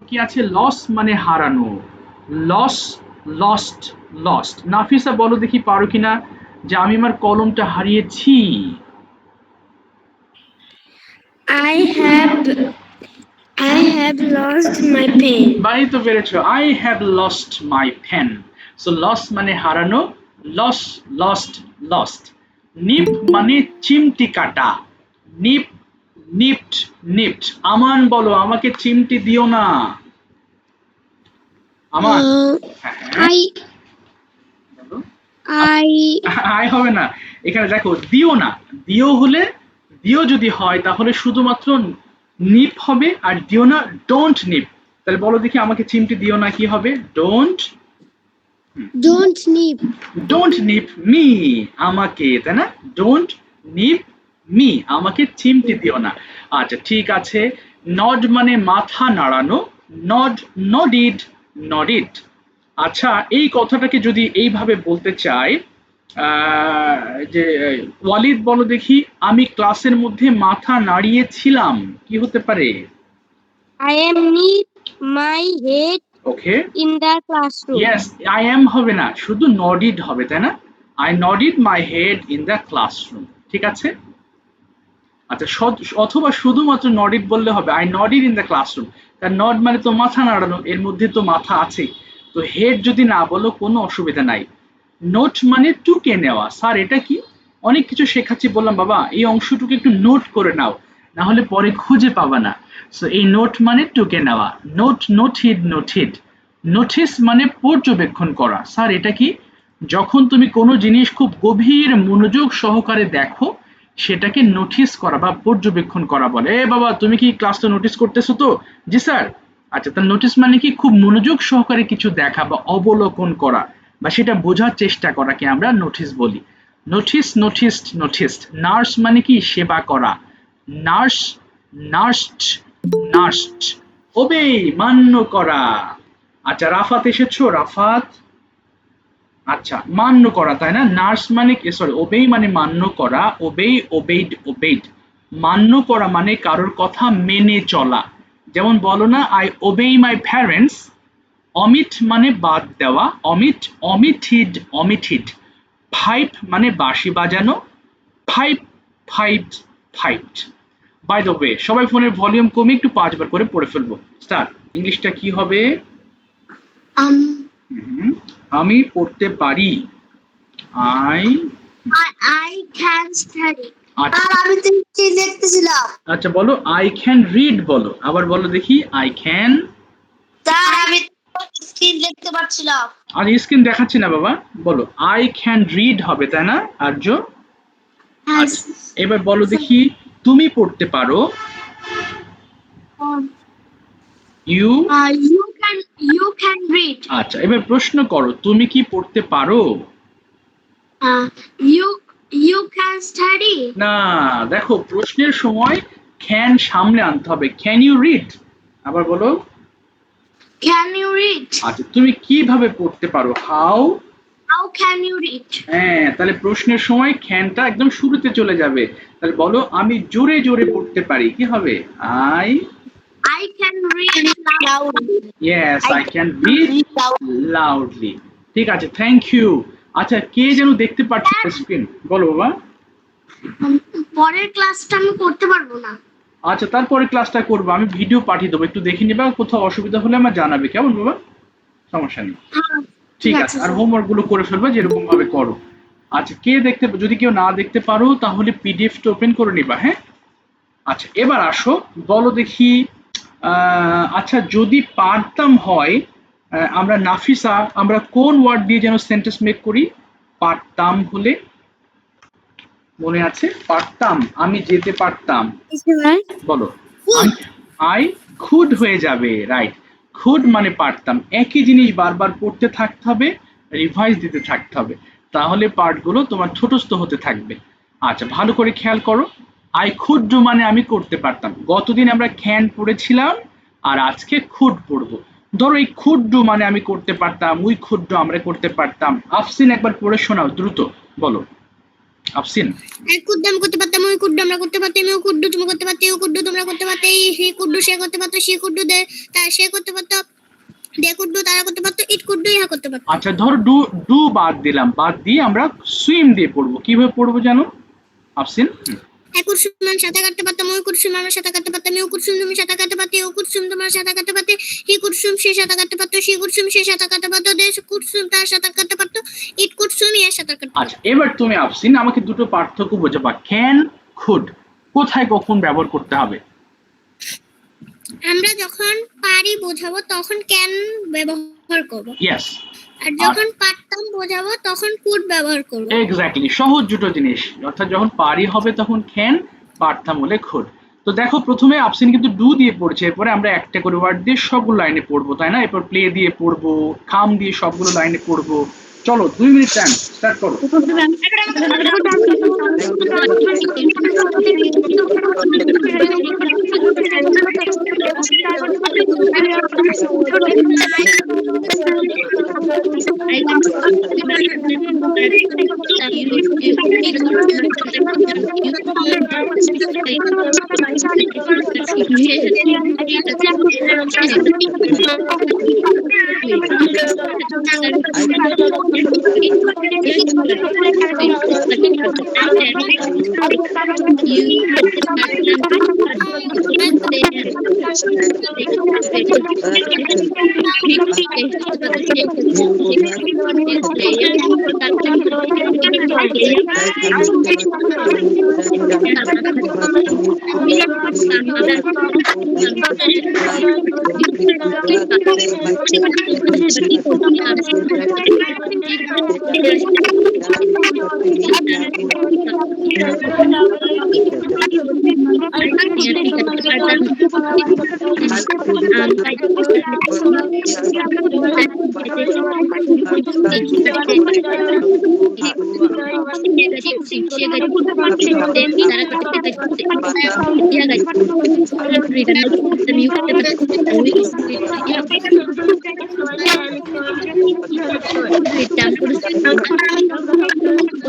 কি আছে? লস মানে হারানো। Loss, lost, lost. নাফিসা বলো দেখি পারো কিনা যে আমি আমার কলমটা হারিয়েছি। I have lost my pen. বাই তো পেরেছো। I have lost my pen. So loss মানে হারানো, লস, লস্ট, লস্ট। নিপ মানে চিমটি কাটা। নিপ, নিপড, নিপড। আমান বলো আমাকে চিমটি দিও না। আমান, হ্যাঁ I বলো। I আয় হবে না, এখানে দেখো দিও না। দিও হলে, দিও যদি হয় তাহলে শুধুমাত্র নিপ হবে, আর দিও না ডোন্ট নিপ। তাহলে বলো দেখি আমাকে চিমটি দিও না কি হবে? Don't, don't nip. Don't nip me, আমাকে, তাই না? ডোন্ট নিপ মি, আমাকে চিমটি দিও না। আচ্ছা ঠিক আছে। নড মানে মাথা নাড়ানো। নড, নডিড, নডিড। আচ্ছা এই কথাটাকে যদি এইভাবে বলতে চাই, যে ওয়ালিদ বলো দেখি আমি ক্লাসের মধ্যে মাথা নাড়িয়েছিলাম, কি হতে পারে? I am nip my head okay, in the classroom. Yes, I am হবে না, শুধু নডিড হবে, তাই না? I nodded my head in the classroom, ঠিক আছে। আচ্ছা অথবা শুধুমাত্র নডিড বললে হবে, I nodded in the classroom. তার নড মানে তো মাথা নাড়ানো, এর মধ্যে তো মাথা আছে। তো হেড যদি না বলো কোনো অসুবিধা নাই। নোট মানে টুকে নেওয়া। স্যার এটা কি? অনেক কিছু শেখাচ্ছি বললাম বাবা এই অংশটুকু একটু নোট করে নাও, না হলে পরে খুঁজে পাবা না। সো এই নোট মানে টুকে নেওয়া। নোট, নোটিড, নোটিড। নোটিস মানে পর্যবেক্ষণ করা। স্যার এটা কি? যখন তুমি কোনো জিনিস খুব গভীর মনোযোগ সহকারে দেখো সেটাকে নোটিস করা বা পর্যবেক্ষণ করা বলে। এ বাবা তুমি কি ক্লাসটা নোটিস করতেছো তো? জি স্যার। আচ্ছা তার নোটিস মানে কি? খুব মনোযোগ সহকারে কিছু দেখা বা অবলোকন করা বা সেটা বোঝার চেষ্টা করাকে আমরা নোটিস বলি। Notice, noticed, noticed. নার্স মানে কি? সেবা করা। নার্স, নার্সড, নার্সড। ওবে মান্য করা। আচ্ছা রাফাত এসেছো? রাফাত, আচ্ছা মান্য করা, তাই না? নার্স মানে কি? সরি, ওবেই মানে মান্য করা। ওবেই, ওবেইড, ওবেইড। মান্য করা মানে কারোর কথা মেনে চলা। যেমন বলো না আই ওবেই মাই প্যারেন্টস। অমিট মানে বাদ দেওয়া। অমিট, অমিটিড, অমিটিড। ফাইভ মানে বাঁশি বাজানো। ফাইভ, ফাইভড, ফাইভড। বাই দ্য ওয়ে সবাই ফোনের ভলিউম কমিয়ে একটু 5 বার করে পড়ে ফেলবো। স্টার্ট। ইংলিশটা কি হবে? আমি পড়তে পারি। I, I can study. আচ্ছা আমি তো কি দেখতেছিলাম। আচ্ছা বলো আই ক্যান রিড বলো, আবার বলো দেখি আই ক্যান। স্যার আমি স্ক্রিন দেখতে পাচ্ছিলাম। আর স্ক্রিন দেখাচ্ছি না বাবা, বলো আই ক্যান রিড হবে, তাই না আর্য? আচ্ছা এবার বলো দেখি তুমি পড়তে পারো। You, You can read. আচ্ছা এবার প্রশ্ন করো তুমি কি পড়তে পারো? You can study. না, দেখো প্রশ্নের সময় ক্যান সামনে আনতে হবে। Can you read? আবার বলো। Can you read? আচ্ছা তুমি কিভাবে পড়তে পারো? How. How can you read? হ্যাঁ তাহলে প্রশ্নের সময় ক্যানটা একদম শুরুতে চলে যাবে। তাহলে বলো আমি জোরে জোরে পড়তে পারি, কি হবে? I, I can read loudly. Yes I can read loudly. ঠিক আছে, থ্যাংক ইউ। আচ্ছা কে যেন দেখতে পাচ্ছি স্ক্রিন, বলো বাবা। পরের ক্লাসটা আমি করতে পারবো না। আচ্ছা তারপরে ক্লাসটা করবো, আমি ভিডিও পাঠিয়ে দেবো, একটু দেখে নিবা, কোথাও অসুবিধা হলে আমার জানাবে, কেমন বাবা? সমস্যা নেই। হ্যাঁ ঠিক আছে, আর হোমওয়ার্ক গুলো করে ফেলবা যেরকম ভাবে করো। আচ্ছা কে দেখতে, যদি কেউ না দেখতে পারো তাহলে পিডিএফটা ওপেন করে নিবা, হ্যাঁ। আচ্ছা এবার আসো, বলো দেখি আচ্ছা যদি পারতাম হয়, আমরা নাফিসা আমরা কোন ওয়ার্ড দিয়ে যেন সেন্টেন্স মেক করি? পারতাম হলে, মনে আছে? পারতাম, আমি যেতে পারতাম। বলো আই খুড হয়ে যাবে, রাইট। খুড মানে পারতাম। একই জিনিস বারবার পড়তে থাকতে হবে, রিভাইজ দিতে থাকতে হবে, তাহলে পার্টগুলো তোমার ছোটস্থ হতে থাকবে। আচ্ছা ভালো করে খেয়াল করো। আই খুড ডু মানে আমি করতে পারতাম। গতদিন আমরা ক্যান পড়েছিলাম আর আজকে খুড পড়বো। ধরো এই খুড ডু মানে আমি করতে পারতাম, উই খুড ডু আমরা করতে পারতাম। আফসিন একবার পড়ে শোনাও দ্রুত, বলো। আফসিন I could them করতে পারতাম, ওই কুড্ডু আমরা করতে পারতাম, ও কুড্ডু তুমি করতে পারতে, ও কুড্ডু তোমরা করতে পারতে, হি কুড্ডু সে করতে পারতো, সে কুড্ডু দে তার সে করতে পারতো, দে কুড্ডু তারা করতে পারতো, ইট কুড্ডু ইহা করতে পারতো। আচ্ছা ধর ডু ডু বাদ দিলাম, বাদ দিয়ে আমরা সুইম দিয়ে পড়বো। কিভাবে পড়বো জানো আফসিন? I could swim আমি সাঁতার কাটতে পারতাম, ওই কুড swim আমরা সাঁতার কাটতে পারতাম, ও কুড swim তুমি সাঁতার কাটতে পারতে, ও কুড swim তোমরা সাঁতার কাটতে পারতে, হি কুড swim সে সাঁতার কাটতে পারতো, সে কুড swim সে সাঁতার কাটতে পারতো, দে কুড swim তার সাঁতার কাটতে পারতো, ইট কুড swim ইহা সাঁতার কাটতে পারতো। আচ্ছা এবার তুমি আফসিন আমাকে দুটো পার্থক্য বোঝাবা, ক্যান খুড কোথায় কখন ব্যবহার করতে হবে? আমরা যখন পারি বোঝাবো তখন ক্যান ব্যবহার করব, ইয়েস, আর যখন পারতাম বোঝাবো তখন কুড ব্যবহার করব। এক্স্যাক্টলি, সহজ দুটো জিনিস। অর্থাৎ যখন পারি হবে তখন ক্যান, পারতাম হলে খুড। তো দেখো প্রথমে আফসিন কিন্তু ডু দিয়ে পড়ছে, এরপরে আমরা একটা করে ওয়ার্ড দিয়ে সবগুলো লাইনে পড়বো, তাই না? এরপর প্লে দিয়ে পড়বো, কাম দিয়ে সবগুলো লাইনে পড়বো। চলো 2 মিনিট টাইম স্টার্ট করো।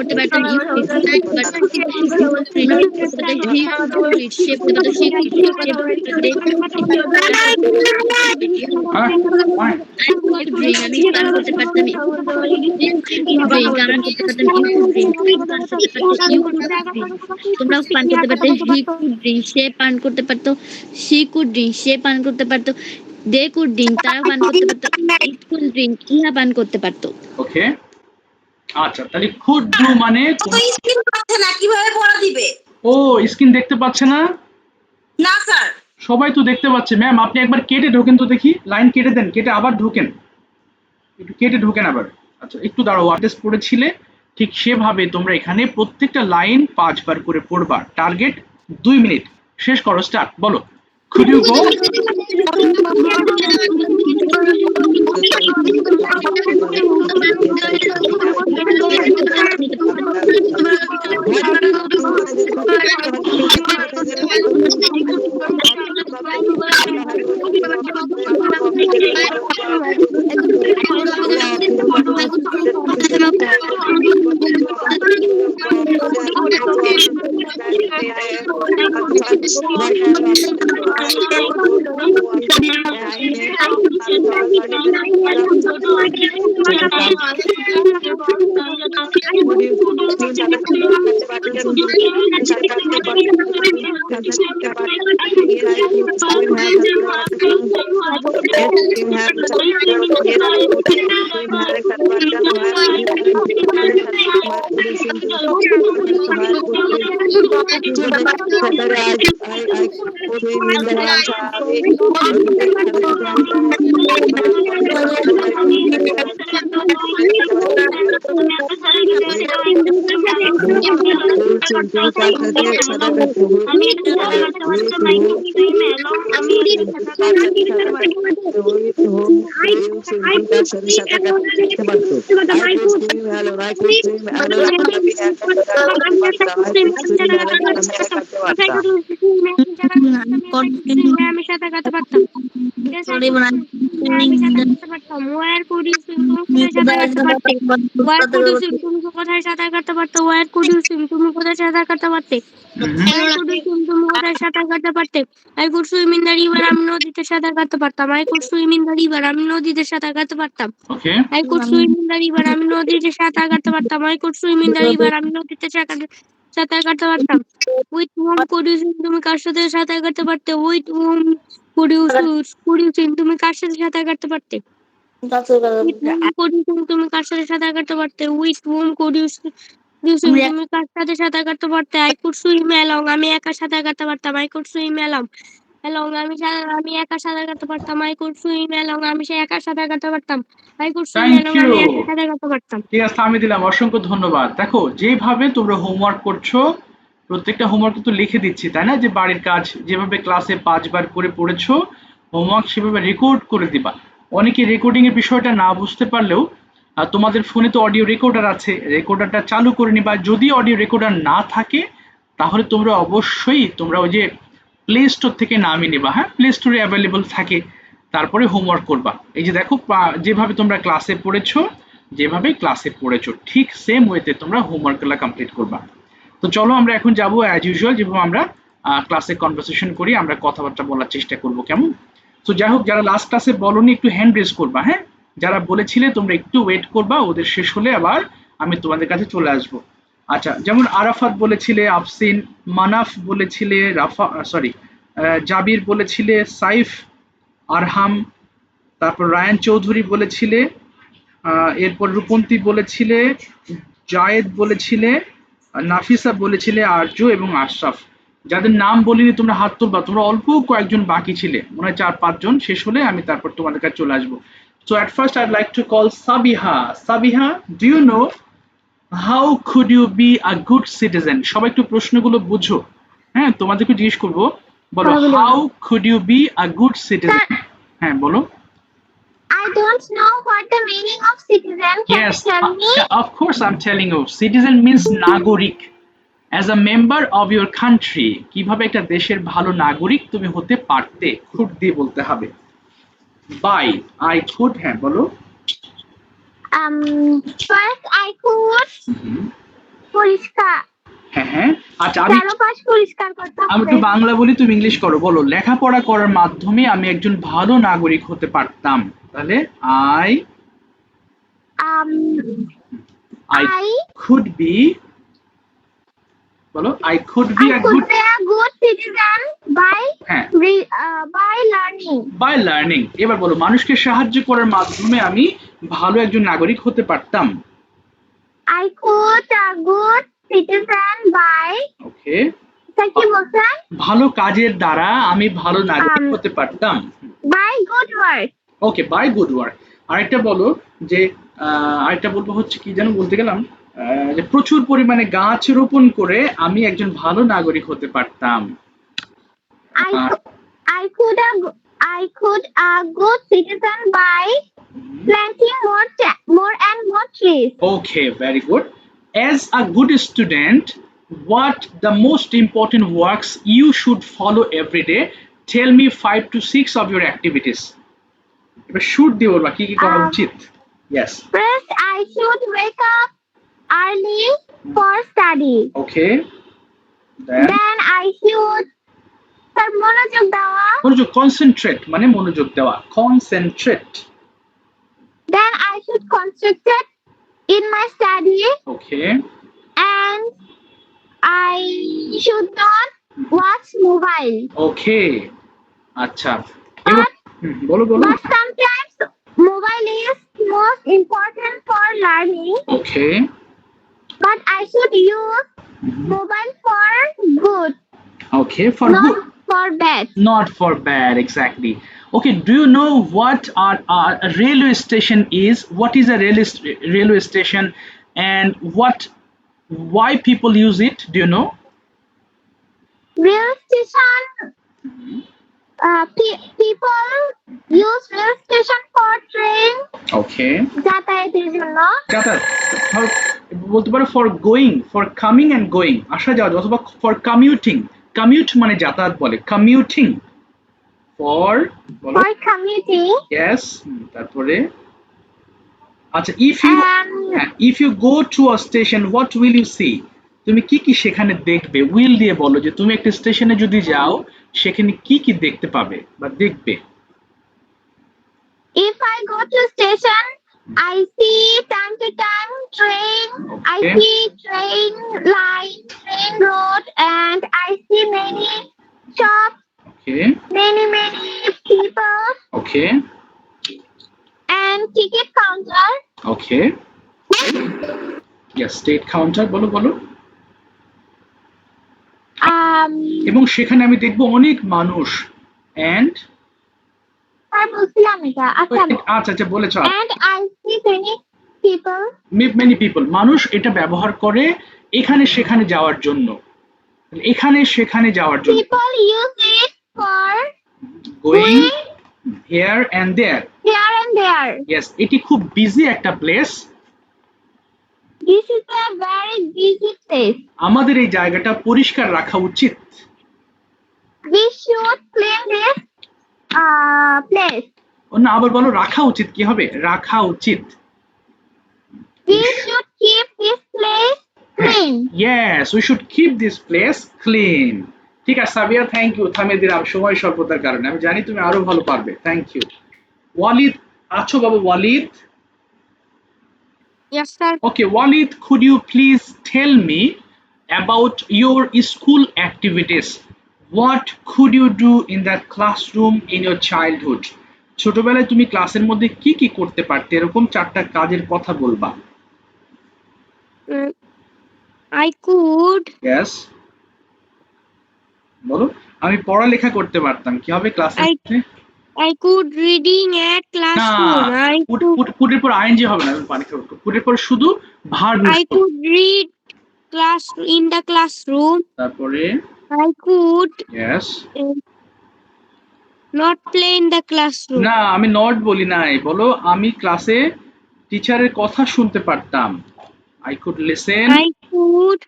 করতে পারতাম তোমরা পান করতে পারতে, হি কুড ড্রিঙ্ক সে পান করতে পারতো, শি কুড ড্রিঙ্ক সে পান করতে পারতো, দে কুড ড্রিঙ্ক তারা পান করতে পারতো, ইট কুড ড্রিঙ্ক ইহা পান করতে পারতো। ওকে, আচ্ছা তাহলে খুড ডু মানে স্ক্রিন পাচ্ছে না, কিভাবে পড়া দিবে? ও স্ক্রিন দেখতে পাচ্ছে না? না স্যার, সবাই তো দেখতে পাচ্ছে। ম্যাম আপনি একবার কেটে ঢোকেন তো দেখি, লাইন কেটে দেন, কেটে আবার ঢোকেন, একটু কেটে ঢোকেন আবার। আচ্ছা একটু দাঁড়াও, ওয়ার্ডেস পড়েছিলে ঠিক সেভাবে তোমরা এখানে প্রত্যেকটা লাইন 5 বার করে পড়বা। Target 2 minute. শেষ করো, স্টার্ট, বলো। Could you go? কোথায় সাঁতার কাটতে পারতে? Where could you swim? তুমি কোথায় সাঁতার কাটতে পারতে? Where could you swim? তুমি কোথায় সাঁতার কাটতে পারতে? I could swim in the river, আমি নদীতে সাঁতার কাটতে পারতাম। I could swim in the river, আমি নদীতে সাঁতার কাটতে পারতাম। Okay, I could swim in the river, আমি নদীতে সাঁতার কাটতে পারতাম। I could swim in the river, আমি নদীতে সাঁতার কাটতে পারতাম। With whom could you swim? তুমি কার সাথে সাঁতার কাটতে পারতে? With whom could you swim? তুমি কার সাথে সাঁতার কাটতে পারতে? With whom could you swim? তুমি কার সাথে সাঁতার কাটতে পারতে? With whom could you swim? তুমি কার সাথে সাঁতার কাটতে পারতে? আই কুড সুইম অ্যালং, আমি একা সাঁতার কাটতে পারতাম। আই কুড সুইম অ্যালং, আমি একা সাঁতার কাটতে পারতাম। আই কুড সুইম অ্যালং, আমি একা সাঁতার কাটতে পারতাম। I could swim thank along, you. আমি একা সাঁতার কাটতে পারতাম। ঠিক আছে, আমি দিলাম, অসংখ্য ধন্যবাদ। দেখো যেভাবে তোমরা হোমওয়ার্ক করছো, প্রত্যেকটা হোমওয়ার্ক তো লিখে দিচ্ছি তাই না, যে বাড়ির কাজ যেভাবে ক্লাসে 5 বার করে পড়েছো হোমওয়ার্ক সেভাবে রেকর্ড করে দিবা। অনেকে রেকর্ডিং এর বিষয়টা না বুঝতে পারলেও তোমাদের ফোনে তো অডিও রেকর্ডার আছে, রেকর্ডারটা চালু করে নিবা। যদি অডিও রেকর্ডার না থাকে তাহলে তোমরা অবশ্যই তোমরা ওই যে প্লে স্টোর থেকে নামিয়ে নিবা। হ্যাঁ, প্লে স্টোরে অ্যাভেলেবল থাকে, তারপরে হোমওয়ার্ক করবা। এই যে দেখো যেভাবে তোমরা ক্লাসে পড়েছো ঠিক সেম ওয়েতে তোমরা হোমওয়ার্কগুলো কমপ্লিট করবা। তো চলো আমরা এখন যাবো অ্যাজ ইউজুয়াল যেভাবে আমরা ক্লাসে কনভারসেশন করি, আমরা কথাবার্তা বলার চেষ্টা করব, কেমন? তো যাই হোক, যারা লাস্ট ক্লাসে বলনি একটু হ্যান্ড রেজ করবা। হ্যাঁ, যারা বলেছিলে তোমরা একটু ওয়েট করবা, ওদের শেষ হলে আবার আমি তোমাদের কাছে চলে আসবো। আচ্ছা, যেমন আরাফাত বলেছিলে, আফসিন, মানাফ বলেছিলে, জাবির বলেছিলে, সাইফ, আরহাম, তারপর রায়ান চৌধুরী বলেছিলে, এরপর রূপন্তী বলেছিলে, জায়েদ বলেছিলে, নাফিসা বলেছিলে, আরজু এবং আশরাফ। যাদের নাম বলিনি তোমরা হাত তুলবা, তোমরা অল্প কয়েকজন বাকি ছিলে, মনে হয় 4-5 জন। শেষ হলে আমি তারপর তোমাদের কাছে চলে আসবো। So at first I'd like to call Sabiha. Sabiha, do you know how could you be a good citizen? সবাই একটু প্রশ্নগুলো বুঝো। হ্যাঁ, তোমাদেরকে জিজ্ঞেস করবো, বলো how could you be a good citizen? হ্যাঁ বলো। I don't know what the meaning of citizen. Can Yes, you tell me? of course I'm telling you. Citizen means নাগরিক। As a member of your country, কিভাবে একটা দেশের ভালো নাগরিক তুমি হতে পারতে, could দিয়ে বলতে হবে। By, I could, হ্যাঁ বলো। First I could পরিষ্কার হ্যাঁ হ্যাঁ, আচ্ছা আমি চারপাশ পরিষ্কার করতে আমি হবে। একটু বাংলা বলি, তুমি ইংলিশ করো। বলো, লেখাপড়া করার মাধ্যমে আমি একজন ভালো নাগরিক হতে পারতাম। তাহলে I could be, বলো I could be a good citizen by হ্যাঁ by learning. By learning. এবার বলো, মানুষকে সাহায্য করার মাধ্যমে আমি ভালো একজন নাগরিক হতে পারতাম। I could a good citizen by ওকে, কি বলছেন? ভালো কাজের দ্বারা আমি ভালো নাগরিক হতে পারতাম। by good work. Okay, bye good work. আরেকটা বলো যে আরেকটা বলবো হচ্ছে কি যেন বলতে গেলাম, যে প্রচুর পরিমাণে গাছ রোপণ করে আমি একজন ভালো নাগরিক হতে পারতাম। I could a good citizen by planting more and more trees. Okay, very good. As a good student, what the most important works you should follow every day? Tell me 5 to 6 of your activities. এবার should দিয়ে বলবা কি কি করা উচিত। Yes. First, I should wake up early for study. Okay. Then I should মনোযোগ দেওয়া। মনোযোগ, concentrate মানে মনোযোগ দেওয়া, concentrate. Then I should concentrate in my study. Okay. And I should not watch mobile. Okay. আচ্ছা, বলো বলো। But sometimes mobile is most important for learning. Okay. But I should use mobile for good. Okay, for not good. For bad. Not for bad, exactly. Okay, do you know what a railway station is? What is a railway station and why people use it? Do you know? Rail station. People use rail station for train. Okay. যাতায়াতের জন্য। বলতে পারো for going, for coming and going, আসা যাওয়া, অথবা for commuting. Commute মানে যাতায়াত বলে, commuting. For commuting. Yes, তারপরে আচ্ছা, if you go to a station, what will you see? তুমি কি কি সেখানে দেখবে? উইল দিয়ে বলো যে তুমি একটা স্টেশনে যদি যাও সেখানে কি কি দেখতে পাবে বা দেখবে। If I go to station, I see time to time train. I Okay. see train line, train road, and I see many shops, Okay. many people, Okay. and ticket counter. Okay. Yes, state counter বলো বলো। এবং সেখানে আমি দেখব অনেক মানুষ and আর বলছিলাম এটা আচ্ছা আচ্ছা আচ্ছা বলেছো। and I see many people. many people মানুষ এটা ব্যবহার করে এখানে সেখানে যাওয়ার জন্য, এখানে সেখানে যাওয়ার জন্য। People use it for going here and there. here and there. Yes, এটি খুব বিজি একটা place. This is a very busy place. আমাদের এই জায়গাটা পরিষ্কার রাখা উচিত। We should clean this place. না, আবার বলো রাখা উচিত কি হবে? রাখা উচিত। We should keep this place clean. Yes, we should keep this place clean. ঠিক আছে সাবিয়া, থ্যাংক ইউ। থামিয়ে দিলাম সময় স্বল্পতার কারণে, আমি জানি তুমি আরো ভালো পারবে। Thank you. ওয়ালিদ আছো বাবা? Walid? Yes, sir. Okay, Walid, could you please tell me about your school activities? What could you do in the classroom in your childhood? ছোটবেলায় তুমি ক্লাসের মধ্যে কি কি করতে পারতে, এরকম চারটা কাজের কথা বলবা। I could. Yes. বলো। আমি পড়ালেখা করতে পারতাম, কি হবে ক্লাসের মধ্যে? I could reading at না, classroom. পুটের পর আইএনজি হবে না, পানি খাবো। পুটের পর শুধু ভার্ব ইউজ I করো। could read class in the classroom. তারপরে I could yes. not play in the classroom. না, আমি নট বলি নাই, বলো আমি ক্লাসে টিচারের কথা শুনতে পারতাম। I could listen. I could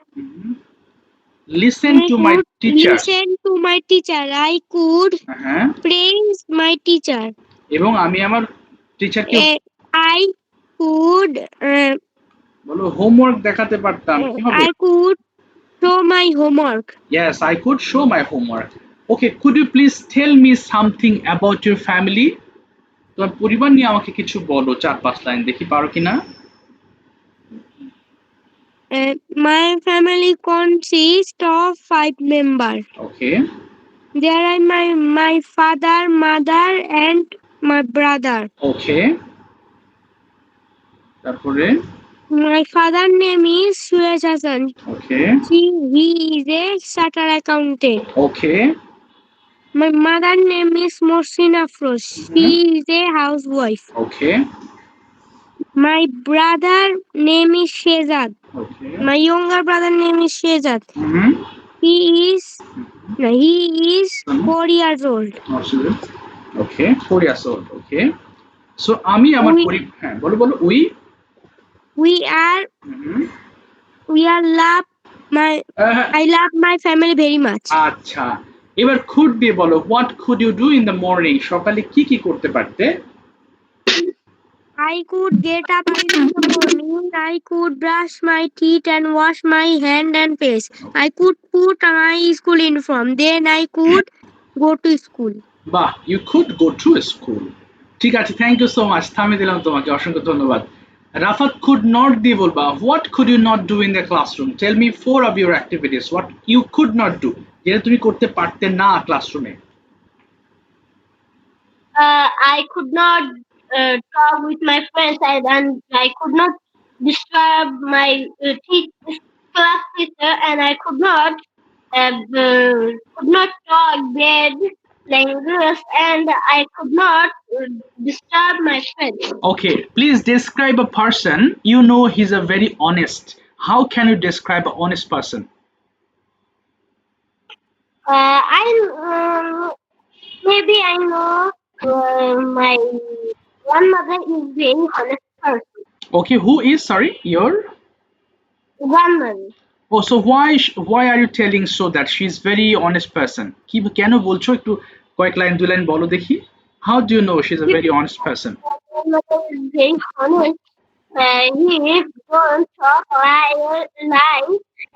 Listen to my teacher. listen to my teacher. I could হ্যাঁ, praise my teacher. এবং আমি আমার টিচারকে I could বলো হোমওয়ার্ক দেখাতে পারতাম, কি হবে? I could show my homework. Yes, I could show my homework. Okay, could you please tell me something about your family? তোমার পরিবার নিয়ে আমাকে কিছু বলো, 4-5 লাইন, দেখি পারো কিনা। My family consists of 5 members. Okay. There are my father, mother, and my brother. Okay. তারপরে My father name is Suresh Hassan. Okay. He is a chartered accountant. Okay. My mother name is Mohsin Afroz. She is a housewife. Okay. My brother name is Shehzad. Okay. My younger brother name is Shehzad. Mm-hmm. He is 4 years old. Okay, 4 years old. Okay. So আমি আমার হ্যাঁ বলো বলো We are I love my family very much. আচ্ছা, এবার could দিয়ে বলো, what could you do in the morning? সকালে কি কি করতে পারতে? I could get up early in the morning. I could brush my teeth and wash my hand and face. I could put my school uniform. Then I could go to school. বাহ, you could go to school. ঠিক আছে, thank you so much. থামিয়ে দিলাম তোমাকে, অসংখ্য ধন্যবাদ। Rafat, could not দিয়ে বলবা, what could you not do in the classroom? Tell me 4 of your activities what you could not do, যেটা তুমি করতে পারতে না ক্লাসরুমে। I could not talk with my friends and I could not disturb my class teacher, and I could not talk bad language, and I could not disturb my friends. Okay, please describe a person you know he's a very honest. How can you describe an honest person? Maybe I know my grandmother is very honest person. Okay, who is, sorry, your Grandmother. Oh, so why are you telling so that she's very honest person? কি কেন বলছো, একটু কয়েক line 2 line বলো দেখি। How do you know she's a very honest person? My grandmother is very honest he don't talk lie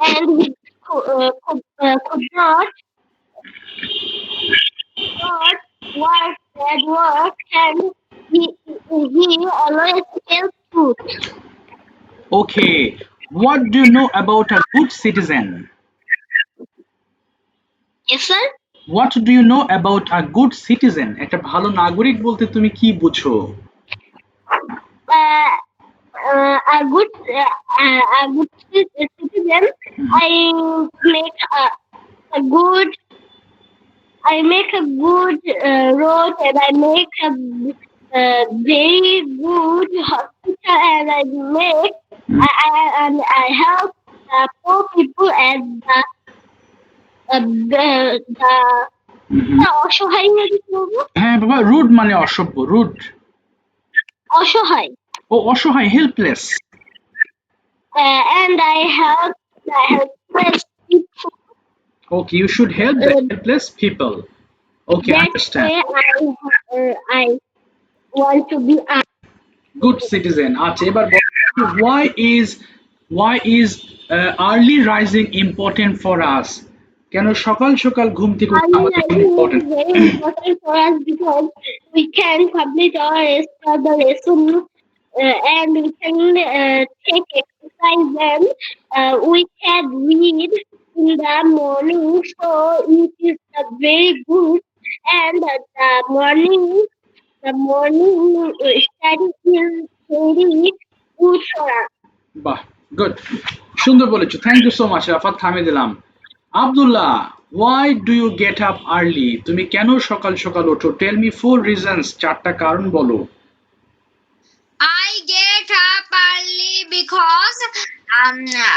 and he could not work at work and he always tells truth. Okay, what do you know about a good citizen? Yes, sir. What do you know about a good citizen? একটা ভালো নাগরিক বলতে তুমি কি বুঝো? A good citizen. I make a good. I make a good road and I make a very good hospital and I make and I help poor people and the অসহায় নাকি বলবো? হ্যাঁ বাবা, রুড মানে অসভ্য, রুড। অসহায়। ও অসহায়, helpless. And I help the helpless people. Okay, you should help the helpless people. Okay, That's understand. why I want to be a Good citizen. আচ্ছা এবার বলো, why is early rising important for us? কেন সকাল সকাল ঘুম থেকে ওঠা আমাদের জন্য important? very important for us because we can complete our rest of the lesson and we can take exercise and we can read in the morning. So it is very good and the morning study is very good for us. বাহ, good, সুন্দর বলেছো, thank you so much Rafat, থামিয়ে দিলাম। Abdullah, why do you get up early? তুমি কেন সকাল সকাল ওঠো? টেল মি 4 reasons, চারটা কারণ বলো। I get up early because না,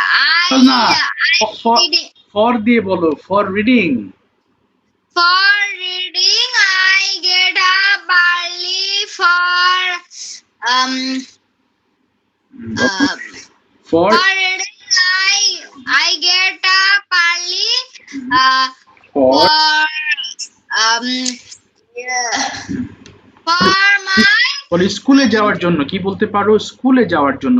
for দিয়ে বলো, for reading. for reading I get up early for For reading I get up early for for my বলি স্কুলে যাওয়ার জন্য, কি বলতে পারো? স্কুলে যাওয়ার জন্য,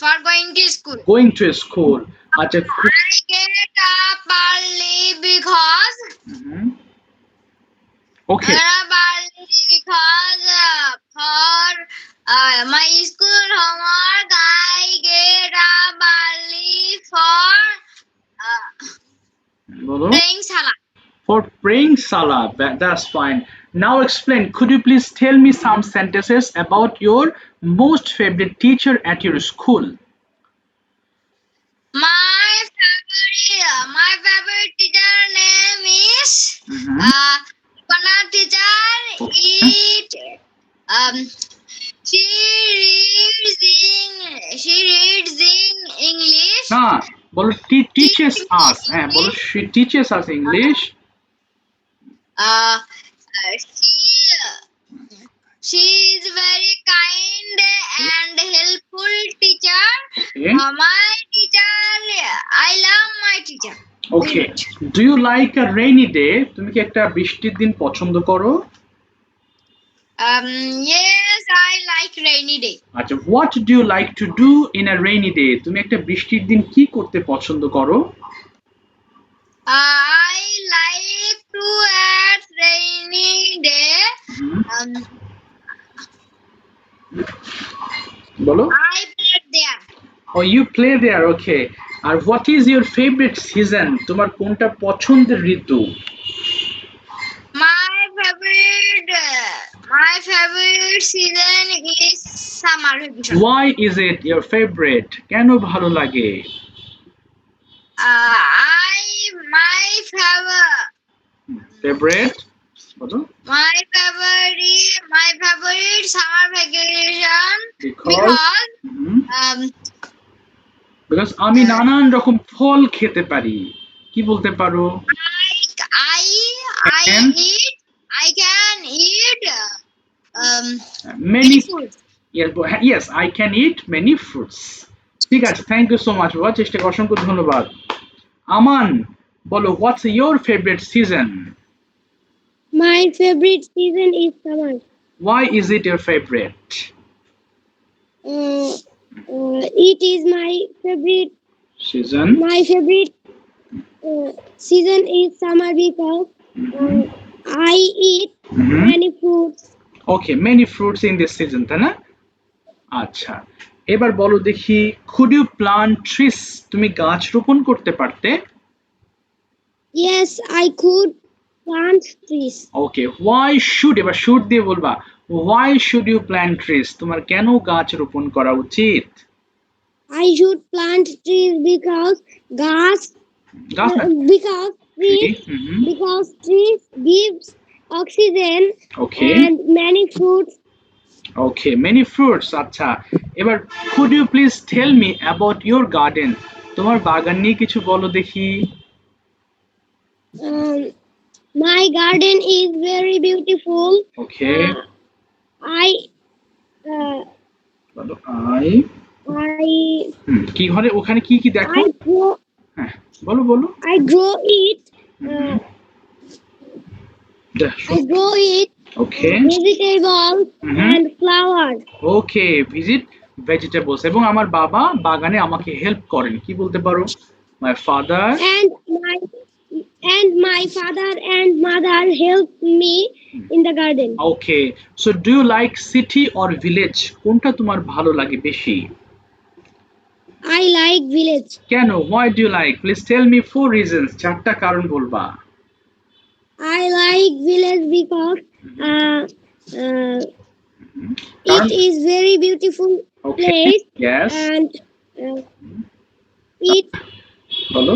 for going to school. going to school. আচ্ছা, I get up early because okay, because for my school homework I get up early for বলো। praying salah. For praying salah, that's fine. Now explain, could you please tell me some sentences about your most favorite teacher at your school? My favorite teacher name is Pana teacher. It she reads in English. না, বলো teaches us, হ্যাঁ বলো, she teaches us English. She is very kind and helpful teacher. Okay. My teacher, I love my teacher. Okay, do you like a rainy day? তুমি কি একটা বৃষ্টির দিন পছন্দ করো? Yes, I like rainy day. আচ্ছা, what do you like to do in a rainy day? তুমি একটা বৃষ্টির দিন কি করতে পছন্দ করো? I like to at rainy day. বলো। I play there. Oh, you play there, okay. R what is your favorite season? তোমার কোনটা পছন্দের ঋতু? My favorite season is summer vacation. Why is it your favorite? কেন ভালো লাগে? My Favorite? বলো। my favorite summer vacation because আমি নানান রকম ফল খেতে পারি, কি বলতে পারো? I can eat many fruits. yes, I can eat many fruits. ঠিক আছে, থ্যাংক ইউ সো মাচ বাবা, চেষ্টাকে অসংখ্য ধন্যবাদ। আমান, বলো, what's your favorite season? My favorite season is summer. Why is it your favorite? It is my favorite. Season. My favorite season is summer because I eat many fruits. Okay, many fruits in this season, তাই না? আচ্ছা, এবার বলো দেখি, could you plant trees? তুমি গাছ রোপণ করতে পারতে? Yes, I could plant trees. Okay, why should, এবার should দিয়ে বলবা, why should you plant trees? তোমার কেন গাছ রোপণ করা উচিত? I should plant trees because গাছ না, because trees hmm, because trees gives oxygen okay and many fruits. Okay, many fruits. আচ্ছা, এবার could you please tell me about your garden? তোমার বাগান নিয়ে কিছু বলো দেখি। My garden is very beautiful. Okay, I uh, বলো I কি ঘরে ওখানে কি কি দেখো? হ্যাঁ, বলো। I grow it. I grow it. Okay, Vegetables and flowers. Okay, visit vegetables, এবং আমার বাবা বাগানে আমাকে হেল্প করেন। কি বলতে পারো? My father And my father and mother help me in the garden. Okay, so do you like city or village? কোনটা তোমার ভালো লাগে বেশি? I like village. কেন? Why do you like? Please tell me 4 reasons, 4টা কারণ বলবা। I like village because it is very beautiful place Yes. and it বলো।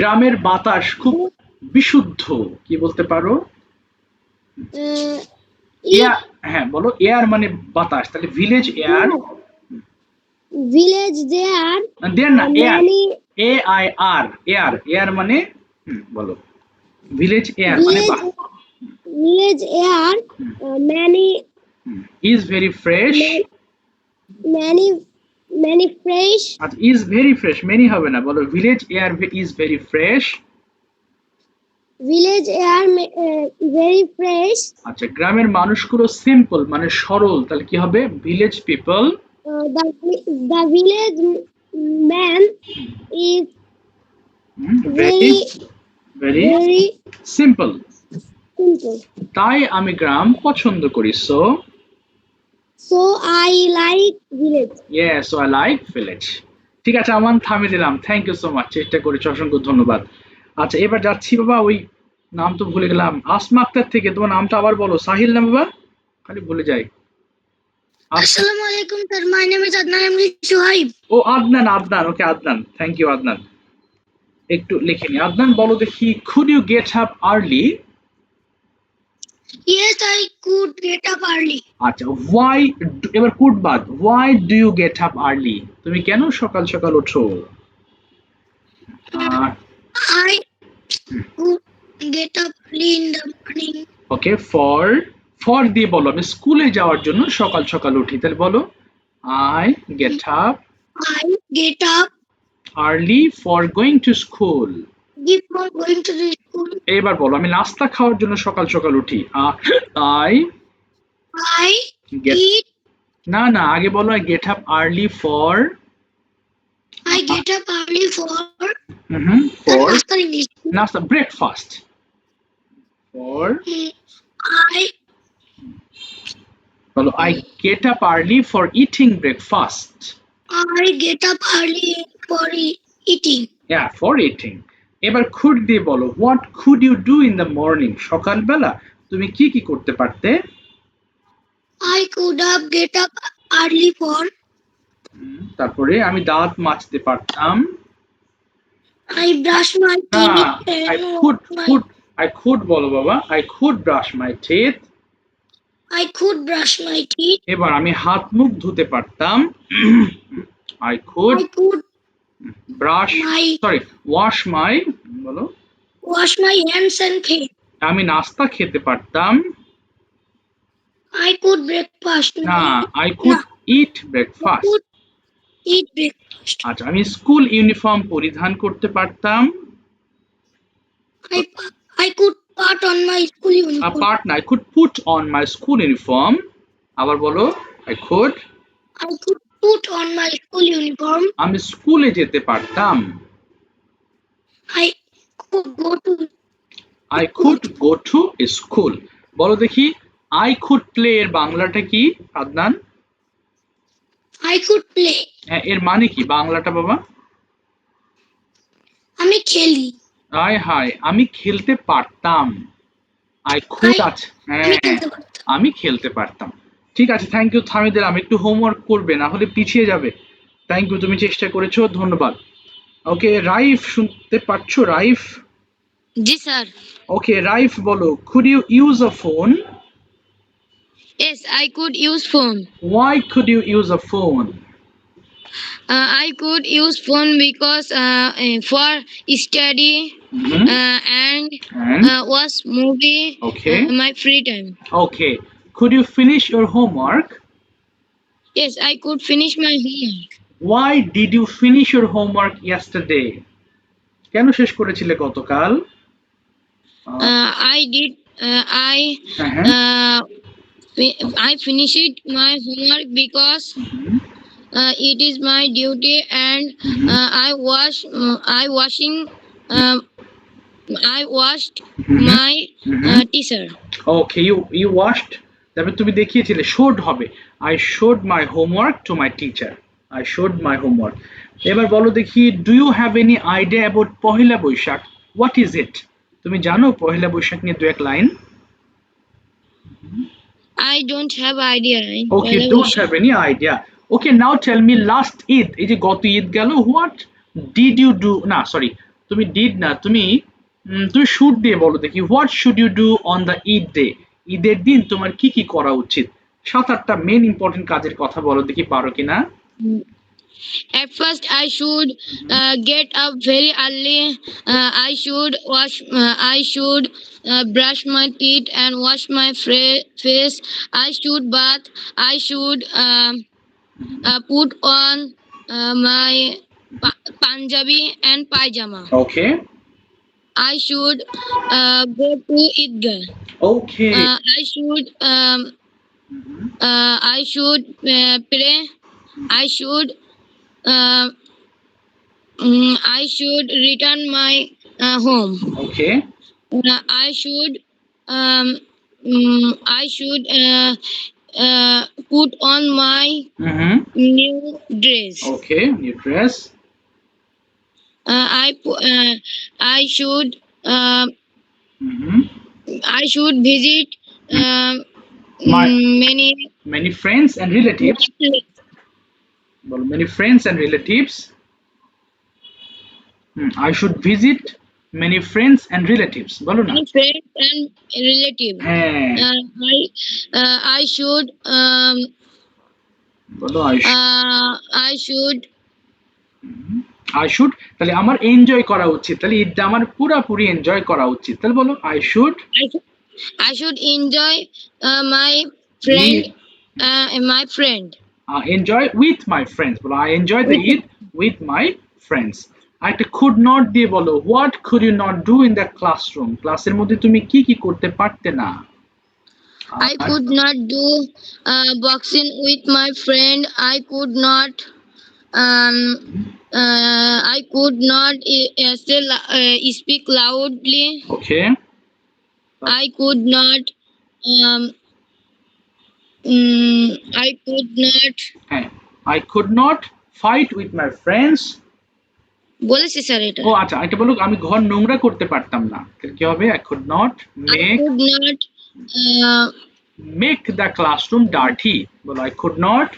গ্রামের বাতাস খুব বিশুদ্ধ। কি বলতে পারো? এয়ার, হ্যাঁ বলো, এয়ার মানে বাতাস, তাহলে ভিলেজ এয়ার। village there না, এয়ার, many AIR, এয়ার মানে বলো, ভিলেজ এয়ার মানে village air many is very fresh. many fresh. আচ্ছা, is very fresh, many হবে না, বলো village air is very fresh. Village air very fresh. আচ্ছা, গ্রামের মানুষগুলো সিম্পল মানে সরল, তাহলে কি হবে? Village people. The village man is very simple. simple. তাই আমি গ্রাম পছন্দ করি। So I like village. Yes, so I like village. ঠিক আছে, আমান থামিয়ে দিলাম। থ্যাংক ইউ সো মাচ, চেষ্টা করেছি, অসংখ্য ধন্যবাদ। আচ্ছা, এবার যাচ্ছি বাবা, ওই নাম তো ভুলে গেলাম, আসমা আক্তার থেকে। তোমার নামটা আবার বলো। সাহিল না বাবা? খালি ভুলে যাই। আসসালামু আলাইকুম sir, my name is Adnan MD Suhaib. ও Adnan, okay Adnan, thank you Adnan. একটু লিখে নি। আদনান বলো দেখি, could you get up early? Yes, I could get up early. আচ্ছা, why, এবার could বাদ, why do you get up early? তুমি কেন সকাল সকাল ওঠো? I could get up early in the morning. Okay, for দিয়ে বলো, আমি স্কুলে যাওয়ার জন্য সকাল সকাল উঠি, তাহলে বলো I get up I get up early for going to school. before going to the school. এবার বলো, আমি নাস্তা খাওয়ার জন্য সকাল সকাল উঠি। I get eat, না আগে বলো I get up early for নাস্তা, ব্রেকফাস্ট। বলো I get up early for eating breakfast. I get up early for eating. Yeah, for eating. এবার could দিয়ে বলো, what could you do in the morning? সকালবেলা তুমি কি করতে পারতে? I could have get up early for. তারপরে আমি দাঁত মাজতে পারতাম। I brush my teeth. I could বলো বাবা, I could brush my teeth. I could brush my teeth. এবার আমি হাত মুখ ধুতে পারতাম। I could wash my বলো, wash my hands and face. আমি নাস্তা খেতে পারতাম। I could breakfast. না, I could eat breakfast. আচ্ছা, আমি স্কুল ইউনিফর্ম পরিধান করতে পারতাম। I could put on my school uniform. I could put on my school uniform. আবার বলো, I could I could put on my school uniform. আমি স্কুলে যেতে পারতাম। I could go to I could go to school. বলো দেখি I could play এর বাংলাটা কি আদনান? I could play. হ্যাঁ, এর মানে কি বাংলাটা বাবা? আমি খেলি। হায় হায়, আমি খেলতে পারতাম। I could আছে, হ্যাঁ আমি খেলতে পারতাম। আমি খেলতে পারতাম। ঠিক আছে, থ্যাংক ইউ, থামিয়ে দিলাম। একটু হোমওয়ার্ক করবে, না হলে পিছিয়ে যাবে। থ্যাংক ইউ, তুমি চেষ্টা করেছো, ধন্যবাদ। ওকে, রাইফ শুনতে পাচ্ছ? রাইফ, জি স্যার। ওকে রাইফ বলো, could you use a phone? Yes, I could use phone. Why could you use a phone? I could use phone because for study Mhm. and And watch movie. Okay. My free time. Okay, could you finish your homework? Yes, I could finish my homework. Why did you finish your homework yesterday? কেন শেষ করেছিলে গতকাল? I did. Uh-huh. I finished my homework because Mhm. it is my duty, and Mhm. I washed Mhm. my Mhm. teacher. Okay, you washed. তারপরে তুমি দেখিয়েছিলে showed হবে। I showed my homework to my teacher. I showed my homework. এবার বলো দেখি, do you have any idea about Pohela Boishakh? What is it? তুমি জানো পহেলা বৈশাখ নিয়ে দু এক line? I don't have idea. Okay, don't have any idea. Okay, now tell me last Eid, এই যে গত ঈদ গেল, what did you do? না সরি, তুমি did না, তুমি should দিয়ে বলো দেখি, what should you do on the Eid day? ঈদের দিন তোমার কি কি করা উচিত? 7-8টা মেন ইম্পর্টেন্ট কাজের কথা বলো দেখি, পারো কিনা? At first, I should get up very early. I should brush my teeth and wash my face. I should bath. I should put on my Punjabi and pajama. Okay. I should go to Idgah. Okay. I should pray. I should return my home. Okay. I should put on my Mhm. new dress. Okay, new dress. I should Mhm. visit Many friends and relatives. Well, many friends and relatives. I should visit many friends and relatives. বলো না? my friends and relatives. হ্যাঁ, I should বলো I should I should, তাহলে আমার enjoy করা উচিত, তাহলে ঈদটা আমার পুরোপুরি এনজয় করা উচিত, তাহলে বলো I should enjoy my friend. Enjoy with my friends. বলো I enjoy the Eid with my friends. একটা could not দিয়ে বলো, what could you not do in the classroom? ক্লাসের মধ্যে তুমি কি কি করতে পারতে না? I could not do boxing with my friend. I could not speak loudly. Okay. I could not হ্যাঁ, I could not fight with my friends. বলেছি স্যার এটা। ও আচ্ছা, এটা বলো আমি ঘর নোংরা করতে পারতাম না, তাহলে কি হবে? I could not make the classroom dirty. বলো I could not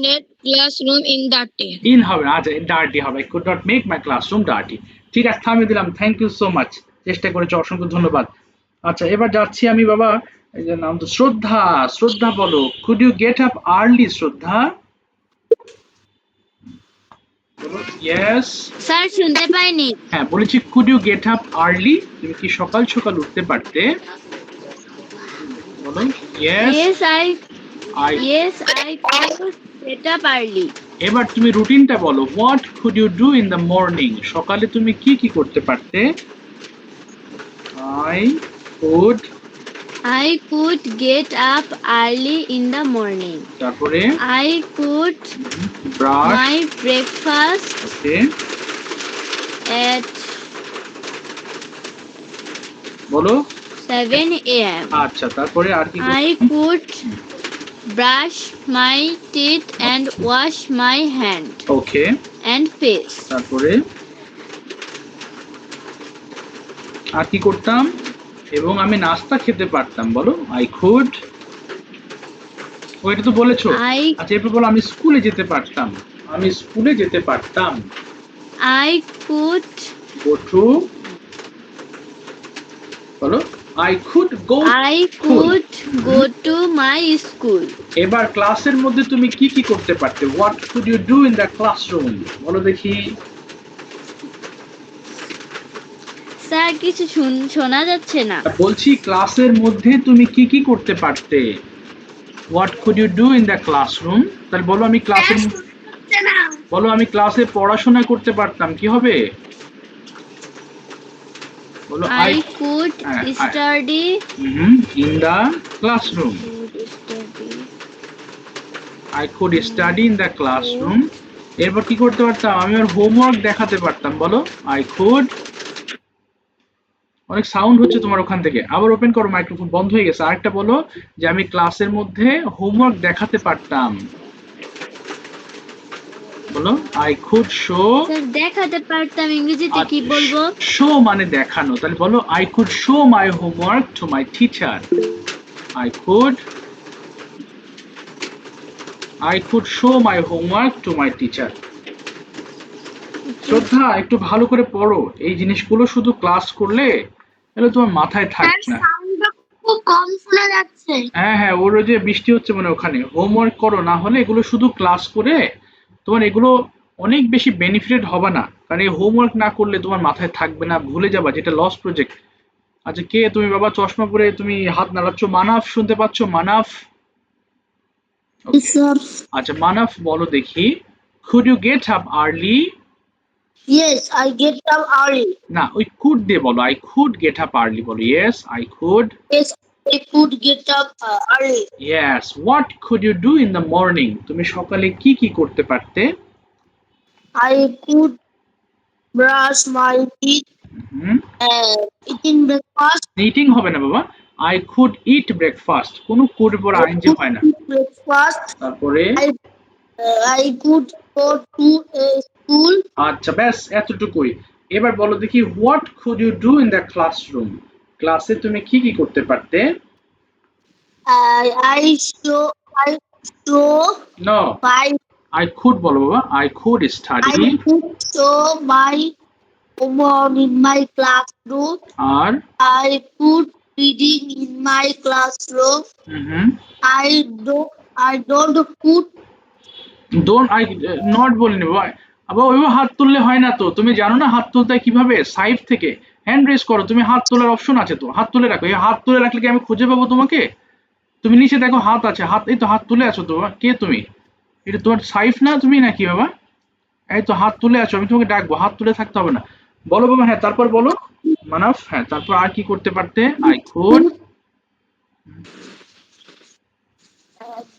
let classroom in dirty. in হবে না, আচ্ছা dirty হবে, I could not make my classroom dirty. ঠিক আছে, থামিয়ে দিলাম। থ্যাংক ইউ সো মাচ, চেষ্টা করেছো, অসংখ্য ধন্যবাদ। আচ্ছা, এবার যাচ্ছি আমি বাবা, এই যে নাম তো শ্রদ্ধা। শ্রদ্ধা বলো, could you get up early? শ্রদ্ধা বলো yes. স্যার শুনতে পাইনি। হ্যাঁ, বলেছি could you get up early? তুমি কি সকাল সকাল উঠতে পারতে? বলো yes. I could get up early. এবার তুমি রুটিনটা বলো, what could you do in the morning? সকালে তুমি কি কি করতে পারতে? I could I could get up early in the morning. তারপরে I could brush, my breakfast okay, at বলো। 7 a.m. আচ্ছা, তারপরে আর কি I could brush my teeth and wash my hand okay, and face. তারপরে আর কি করতাম? এবং আমি নাস্তা খেতে পারতাম, বলো। আই কুড, ওইটা তো বলেছো। I আচ্ছা, এরপর বলো আমি স্কুলে যেতে পারতাম, আমি স্কুলে যেতে পারতাম। I could গো টু, বলো। I could go. I could go to my school. এবার ক্লাসের মধ্যে তুমি কি কি করতে পারতে? What could you do in the classroom, বলো দেখি। স্যার কিছু শোনা যাচ্ছে না। বলছি ক্লাসের মধ্যে তুমি কি কি করতে পারতে? What could you do in the classroom, তাহলে বলো আমি ক্লাসের, বলো আমি ক্লাসে পড়াশোনা করতে পারতাম, কি হবে? বলো I could study in the classroom, I could study in the classroom. এরপর কি করতে পারতাম? আমি আমার হোমওয়ার্ক দেখাতে পারতাম, বলো। আই কুড, অনেক সাউন্ড হচ্ছে তোমার ওখান থেকে, আবার ওপেন করো, মাইক্রোফোন বন্ধ হয়ে গেছে। আরেকটা বলো যে আমি ক্লাসের মধ্যে হোমওয়ার্ক দেখাতে পারতাম, বলো। আই কুড শো, স্যার দেখাতে পারতাম ইংরেজিতে কি বলবো? শো মানে দেখানো, তাহলে বলো I could show my homework to my teacher. I could show my homework to my teacher. শ্রদ্ধা, একটু ভালো করে পড়ো, এই জিনিসগুলো শুধু ক্লাস করলে তাহলে তোমার মাথায় থাকবে না। খুব কম শোনা যাচ্ছে। হ্যাঁ হ্যাঁ, ওর যে বৃষ্টি হচ্ছে মানে ওখানে হোমওয়ার্ক করো, না হলে এগুলো শুধু ক্লাস করে তোমার এগুলো অনেক বেশি বেনিফিটেড হবে না, কারণ এই হোমওয়ার্ক না করলে তোমার মাথায় থাকবে না, ভুলে যাবা, যেটা লস প্রজেক্ট। আচ্ছা, কে তুমি বাবা চশমা পরে তুমি হাত নাড়াচ্ছ? মানাফ, শুনতে পাচ্ছ? মানাফ, আচ্ছা মানাফ বলো দেখি, could you get up early? Yes, I get up early. না, ওই could দিয়ে বলো, I could get up early বলো। Yes, I could. Yes, I could get up early. Yes, what could you do in the morning? তুমি সকালে কি কি করতে পারতে? I could brush my teeth eating breakfast. Eating হবে না বাবা, I could eat breakfast, কোনো could পর আইএনজি হয় না। Breakfast. তারপরে I could go to a school. আচ্ছা, ব্যাস এতটুকুই। এবার বলো দেখি, what could you do in the classroom? ক্লাসে তুমি কি কি করতে পারতে? I show No, my I could বলো বাবা, I could study। I could show my homework in my classroom. আর I could reading in my classroom. I don't put don't, I not বলিনি বাবা, আবার ওইভাবে হাত তুললে হয় না তো, তুমি জানো না হাত তুলতে হয় কিভাবে? সাইড থেকে হ্যান্ড রেজ করো, তুমি হাত তোলার অপশন আছে তো, হাত তুলে রাখো। এই হাত তুলে রাখলে কি আমি খুঁজে পাবো তোমাকে? তুমি নিচে দেখো হাত আছে, হাত, এই তো হাত তুলে আছো তো। কে তুমি? এটা তোমার সাইফ না তুমি নাকি বাবা? এই তো হাত তুলে আছো, আমি তোমাকে ডাকবো, হাত তুলে থাকতে হবে না। বলো বাবা। হ্যাঁ, তারপর বলো মানাফ। হ্যাঁ, তারপর আর কি করতে পারতে? I could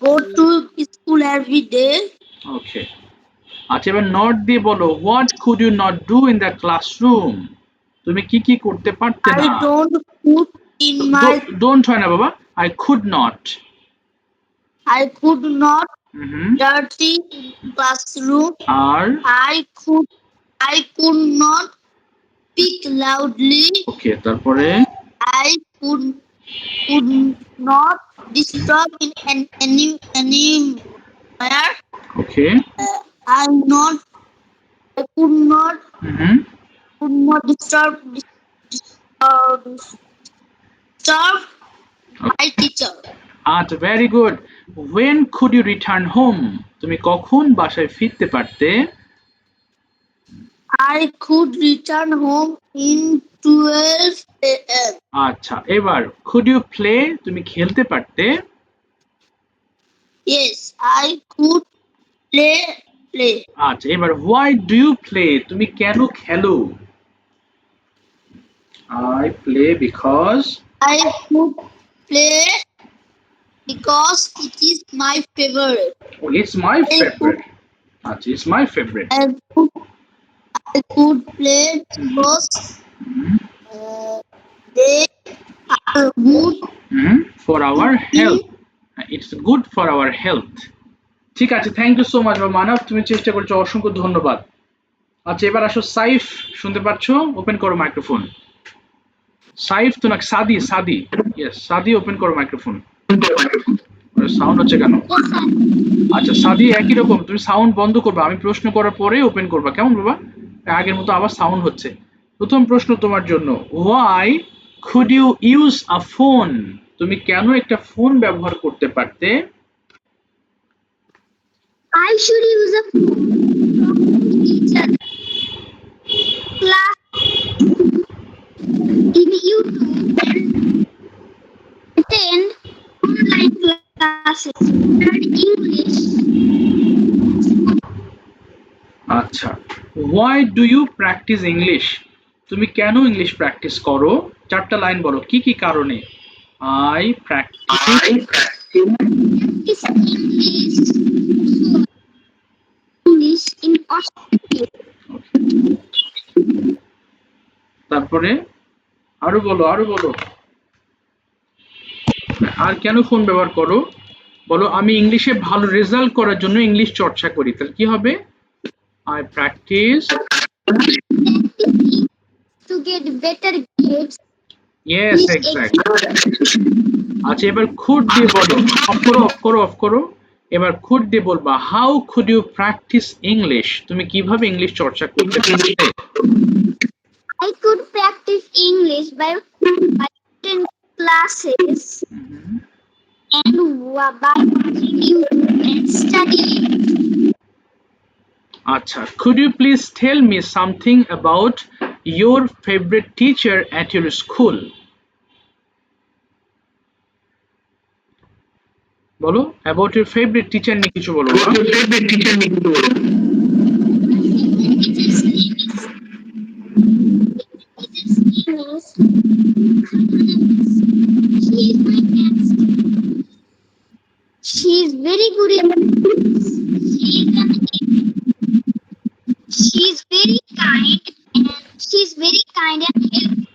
go to school every day. ওকে। আচ্ছা, এবার নট দিয়ে বলো, what could you not do in the classroom? তুমি কি কি করতে পারতে না? I don't put in my don't হয় না বাবা, I could not. I could not dirty classroom. আর I could not speak loudly. ওকে, তারপরে I could not disturb in anywhere. ওকে, I could not disturb my teacher. আচ্ছা, very good. when could you return home? তুমি কখন বাসায় ফিরতে পারতে? I could return home in 12 a.m. আচ্ছা, এবার could you play? তুমি খেলতে পারতে? Yes, I could play. আচ্ছা, এবার why do you play? তুমি কেন খেলো? I play because I could play because it is my favorite. Oh, it's my favorite. আচ্ছা, it's my favorite. I could play because they are good. For our health. It's good for our health. ঠিক আছে, thank you so much মানব, তুমি চেষ্টা করছো, অসংখ্য ধন্যবাদ। আচ্ছা, এবার আসো সাইফ, শুনতে পাচ্ছ? ওপেন করো মাইক্রোফোন। সাইফ তো না, সাদি, সাদি, ইয়েস সাদি, ওপেন করো মাইক্রোফোন। সাউন্ড হচ্ছে কেন? আচ্ছা সাদি, একই রকম, তুমি সাউন্ড বন্ধ করবা, আমি প্রশ্ন করার পরে ওপেন করবা, কেমন বাবা? আগের মতো আবার সাউন্ড হচ্ছে। প্রথম প্রশ্ন তোমার জন্য, why could you use a phone? তুমি কেন একটা ফোন ব্যবহার করতে পারতে? I should use a teacher class in YouTube and attend online classes learn English. আচ্ছা, why do you practise English? তুমি কেন ইংলিশ প্র্যাকটিস করো? চারটা লাইন বলো, কি কি কারণে? I practice It's English in Australia. তারপরে আরো বলো, আরো বলো। আর কেন ফোন ব্যবহার করো? বলো, আমি ইংলিশে ভালো রেজাল্ট করার জন্য ইংলিশ চর্চা করি। তাহলে কি হবে? I practice To get better grades. Yes, exactly. আচ্ছা, এবার খুড দিয়ে বলো, অফ করো, অফ করো, অফ করো। এবার খুড দিয়ে বলবা, how could you practise English? তুমি কিভাবে ইংলিশ চর্চা করতে পারতে? I could practice English by attending classes and by watching YouTube and studying. আচ্ছা, could you please tell me something about your favorite teacher at your school? বলো, about your favorite teacher নিয়ে কিছু বলো। She is very good in she's very kind and helpful.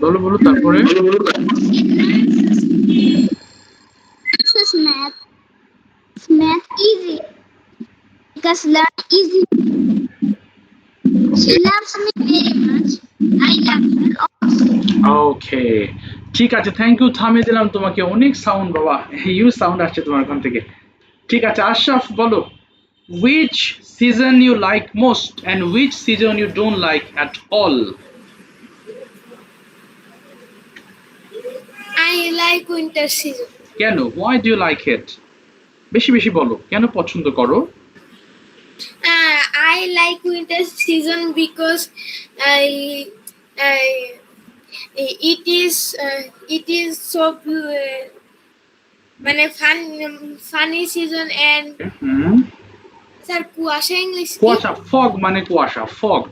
বলো, বলো, তারপরে This math easy because learn easy. She loves me very much. I love her also. ওকে, ঠিক আছে, thank you, থামিয়ে দিলাম তোমাকে। অনেক সাউন্ড বাবা, হিউজ সাউন্ড আসছে তোমার ওখান থেকে। ঠিক আছে, আশরাফ বলো, which season you like most and which season you don't like at all? I like winter season. কেন? why do you like it? বেশি বেশি বলো, কেন পছন্দ করো? I like winter season because it is so funny season and sir কুয়াশা English কি? কুয়াশা, fog মানে কুয়াশা, fog.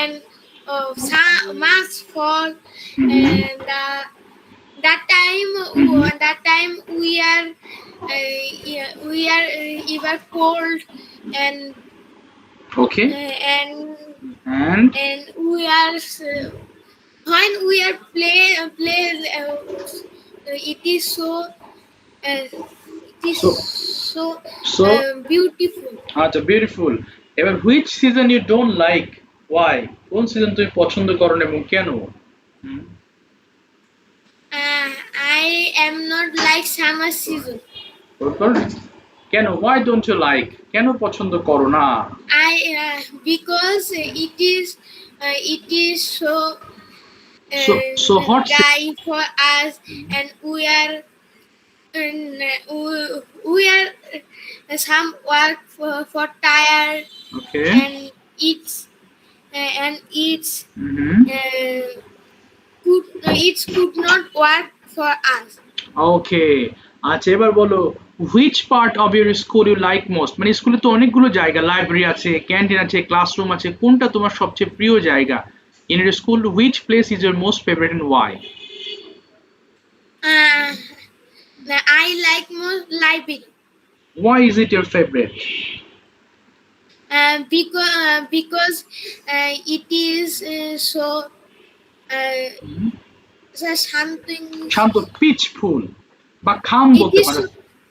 and much fall and that time we are even cold and Okay, and and we are when we are play it is so so beautiful. আচ্ছা, beautiful. এবার which season you don't like, why? কোন season তুমি পছন্দ করো না এবং কেন? I am not like summer season. কেন? why don't you like? কেন পছন্দ করো না? Because it is so hot dry for us and we are some work for tired Okay. and it's could not work for us. ওকে, আচ্ছা, এবার বলো, which part of your school you like most? মানে স্কুলে তো অনেকগুলো জায়গা, library আছে, canteen আছে, ক্লাসরুম আছে, কোনটা তোমার সবচেয়ে প্রিয় জায়গা? In your school, which place is your most favorite and why? I like more library Why is it your favorite? because it is so something. শান্ত, পিচফুল বা খাম It বলতে is পারো।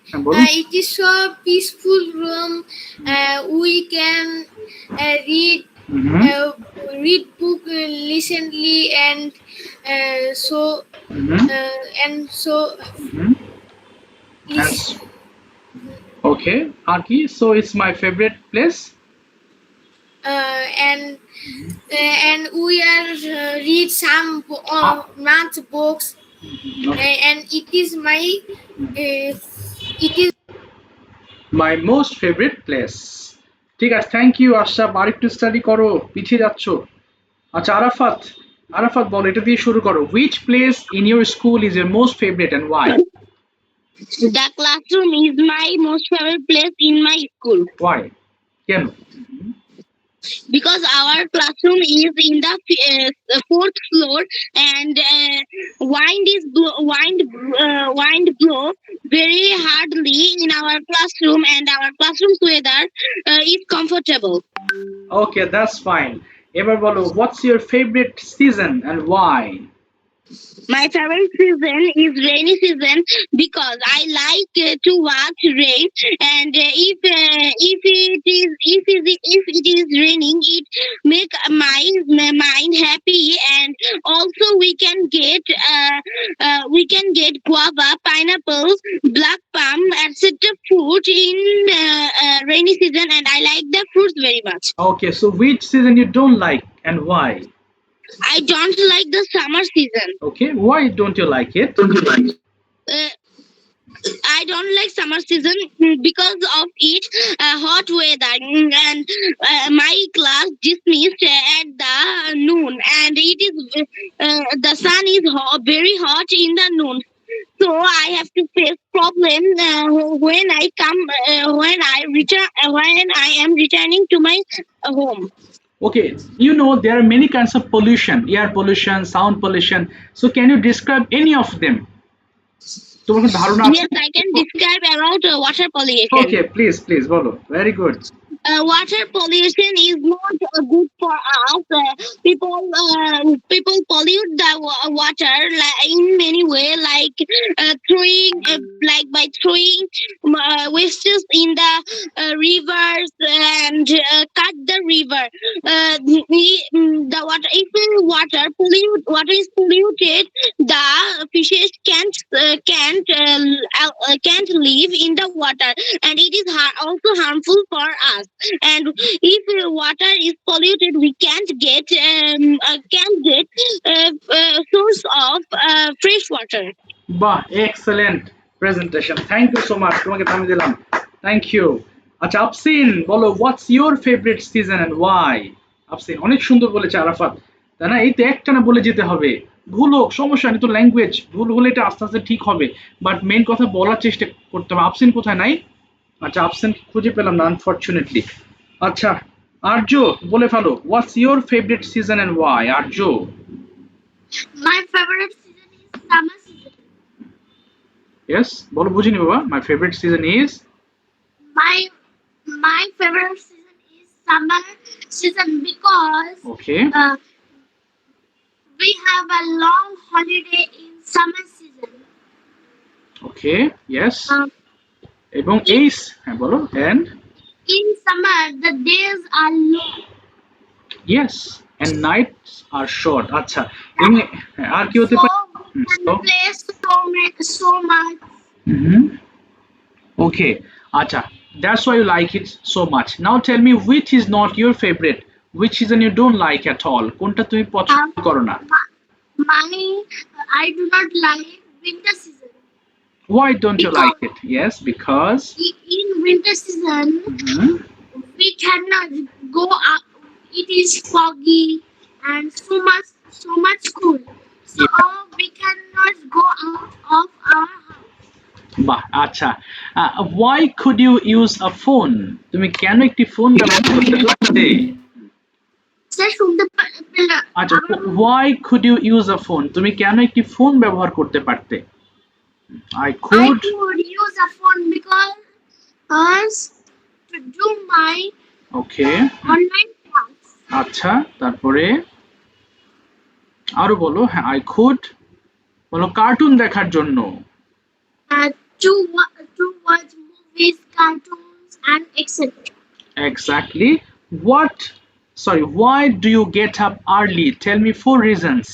হ্যাঁ, বলুন। it is so peaceful room. We can read Mhm, read book recently and so mhm, and so mhm. is Okay, Aki, so it's my favorite place. and we are read some math books and it is my it is My most favorite place. ঠিক আছে, thank you Ashraf, আরেকটু study করো, পিছিয়ে যাচ্ছ। আচ্ছা আরাফাত, আরাফাত বলো, এটা দিয়ে শুরু করো। Which place in your school is your most favorite and why? The classroom is my most favorite place in my school Why? কেন? because our classroom is in the fourth floor and wind blow very hardly in our classroom and our classroom's weather is comfortable. Okay, that's fine. এবার বলো, what's your favorite season and why? My favorite season is rainy season because I like to watch rain, and if it is raining, it make my mind happy, and also we can get guava, pineapple, black plum, etc. fruit in rainy season, and I like the fruits very much. Okay, so which season you don't like and why? I don't like the summer season. Okay, why don't you like it? Uh, I don't like summer season because of its hot weather, and my class dismissed at the noon, and it is the sun is very hot in the noon, so I have to face problem when I come when I am returning to my home. Okay, you know there are many kinds of pollution, air pollution, sound pollution. So can you describe any of them? তোমার কোনো ধারণা আছে? Yes, I can describe about water pollution. Okay, please বলো, very good. Water pollution is not good for us. People pollute the water in many ways, like by throwing wastes in the rivers and cut the river. The water, if water is polluted, the fishes can't live in the water, and it is also harmful for us. And if water is polluted, we can't get source of fresh water. বাহ, excellent presentation, thank you so much, তোমাকে থামিয়ে দিলাম, thank you. আচ্ছা আফসিন বলো, what's your favourite season and why? Afsin অনেক সুন্দর বলেছে আরাফাত, তাই না? এই তো একটা না বলে যেতে হবে, ভুল হোক সমস্যা নেই, তো ল্যাঙ্গুয়েজ ভুল হলে এটা আস্তে আস্তে ঠিক হবে, বাট মেইন কথা বলার চেষ্টা করতে হবে। আফসিন কোথায় নাই? আচ্ছা আফসিন খুঁজে পেলাম না আনফরচুনেটলি। আচ্ছা আর্য বলে ফেলো, what's your favourite season and why? Arya. my favorite season is summer season. Yes বলো, বুঝিনি বাবা। My favourite season is, My favorite season is summer season because okay, we have a long holiday in summer season. Okay, yes. Um, এবং এই হ্যাঁ বলো, and in summer, the days are long. Yes and nights are short. আচ্ছা আর কি হতে So পারে? we can play so much. ওকে, আচ্ছা, that's why you like it so much. Now tell me which is not your favorite, which season you don't like at all, কোনটা তুমি পছন্দ করো না? I do not like winter season. Why don't you like it? Yes, because In winter season, we cannot go out. It is foggy and so much cool. So we cannot go out of our house. বাহ, আচ্ছা। Why could you use a phone? তুমি কেন একটি phone ব্যবহার করতে পারতে? Sir শুনতে পেলাম আচ্ছা, why could you use a phone? তুমি কেন একটি ফোন ব্যবহার করতে পারতে? I I could. could use a phone because to do my Okay. online class. আচ্ছা, তারপরে আরো বলো। হ্যাঁ, I could বলো কার্টুন দেখার জন্য। To watch movies, cartoons, and etc. Exactly. Why do you get up early? Tell me 4 reasons.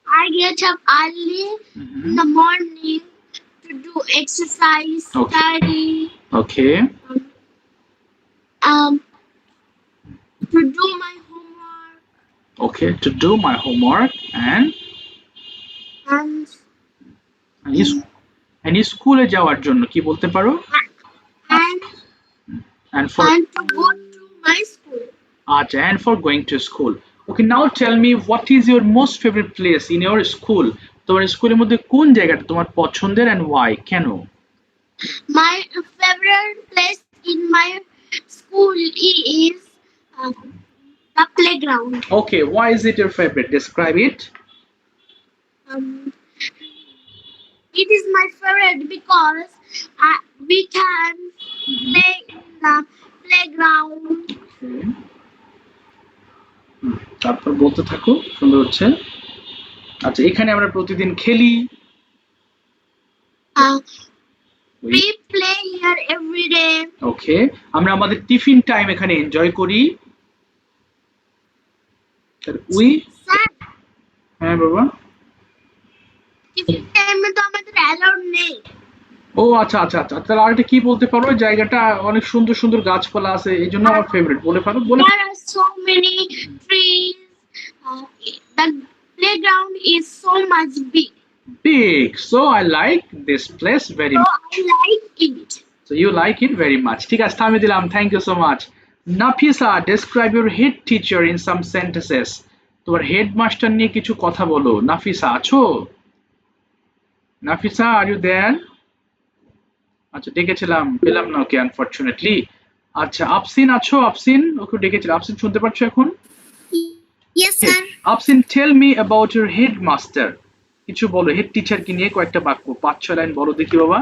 I get up early Mhm. in the morning to do exercise, Okay. study, Okay. to do my homework, Okay, to do my homework and and স্কুলে যাওয়ার জন্য কি বলতে পারো? and And for to go to my school. acha, and for going to school. Okay, now tell me what is your most favorite place in your school? তোমার স্কুলের মধ্যে কোন জায়গাটা তোমার পছন্দের and why? কেন? My favorite place in my school is the playground. Okay, why is it your favorite? Describe it. It is my favorite because we can play in the playground. Okay. তারপর বলতে থাকো, সুন্দর হচ্ছে। আচ্ছা, এখানে আমরা প্রতিদিন খেলি। We play here every day. ওকে, আমরা আমাদের টিফিন টাইম এখানে এনজয় করি। উই Sir, হ্যাঁ বাবা। tiffin time তো আমাদের allowed নেই। ও আচ্ছা আচ্ছা আচ্ছা, তাহলে আরেকটা কি বলতে পারো? জায়গাটা অনেক সুন্দর সুন্দর গাছপালা আছে, এই জন্য আমার ফেভারিট। বলে পারো, বলে। There are so many trees. The playground is so much big. Big. So I like this place very So much. I like it. So you like it very much. ঠিক আছে, থামিয়ে দিলাম। Thank you so much. Nafisa, describe your head teacher in some sentences. তোমার headmaster নিয়ে কিছু কথা বলো। নাফিসা আছো? Nafisa, are you there? আচ্ছা, ডেকেছিলাম, পেলাম না ওকে আনফরচুনেটলি। আচ্ছা, আফসিন আছো? আফসিন, ওকে ডেকেছিলাম। আফসিন শুনতে পাচ্ছ এখন? Yes, sir. Afsin, tell me about your headmaster. কিছু বলো হেড টিচারকে নিয়ে, কয়েকটা বাক্য, 5-6 লাইন বলো দেখি বাবা।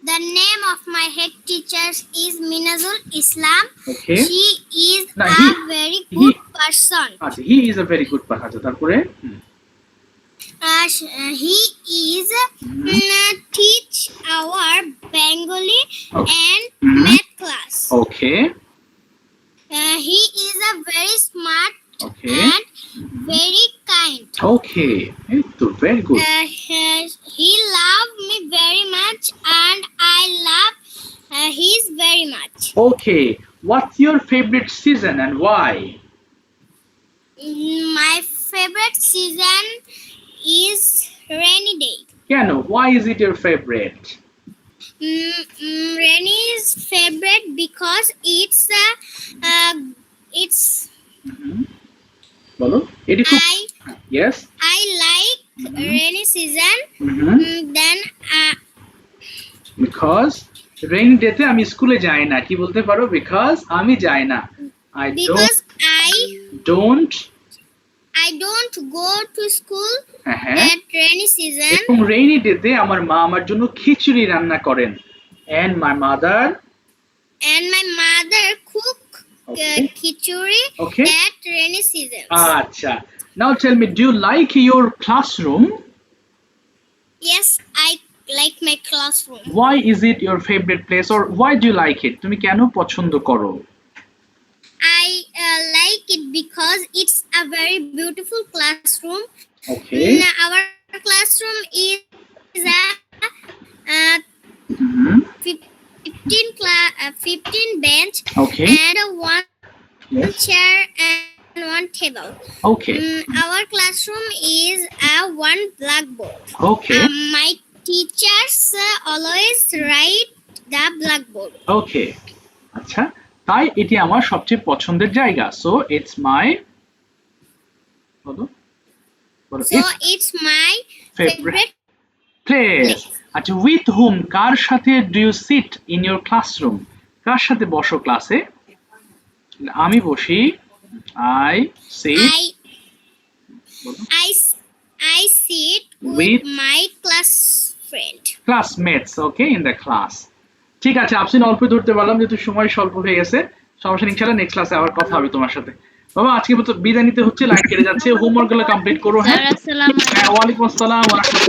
The name of my head teacher is Minazul Islam. Okay. She is No, a very good person. আচ্ছা, he is a very good person. আচ্ছা, তারপরে He is teach our Bengali and math class. Okay He is a very smart Okay. and very kind. ওকে, এই তো very good. He loved me very much and I love his very much. Okay, what's your favourite season and why? My favorite season is rainy day. কেন? Why is it your favorite? Rainy is favorite because it's বলো, এটি খুব। Yes. I like rainy season. Then Because rainy day তে আমি স্কুলে যাই না। কি বলতে পারো? Because আমি যাই না। because I don't go to school হ্যাঁ, at rainy season. এবং রেইনি ডে তে আমার মা আমার জন্য খিচুড়ি রান্না করেন। And my mother cook Okay. khichuri Okay. at rainy season. আচ্ছা, now tell me, do you like your classroom? Yes, I like my classroom. Why is it your favorite place, or why do you like it? তুমি কেন পছন্দ করো? I like it because it's a very beautiful classroom. Okay. Our classroom is a 15 bench Okay. and one Yes. chair and one table. Okay. Our classroom is a one blackboard. Okay. My teachers always write the blackboard. Okay. আচ্ছা, তাই এটি আমার সবচেয়ে পছন্দের জায়গা। So it's my বলো বলো So it's my favorite place. আচ্ছা, উইথ হুম কার সাথে do you sit in your classroom? কার সাথে বসো ক্লাসে? আমি বসি, I sit I I I sit With with my class friend. Classmates, okay, in the class. ঠিক আছে, আফসিন অল্প ধরতে পারলাম যেহেতু সময় স্বল্প হয়ে গেছে। সমস্যা নেই, ইনশাআল্লাহ নেক্সট ক্লাসে আবার কথা হবে তোমার সাথে। বাবা আজকে মতো বিদায় নিতে হচ্ছে, লাইন কেটে যাচ্ছে, হোমওয়ার্ক গুলো কমপ্লিট করো। হ্যাঁ, স্যার আসসালামু আলাইকুম। ওয়ালাইকুম আসসালাম ওয়া রাহমাতুল্লাহ।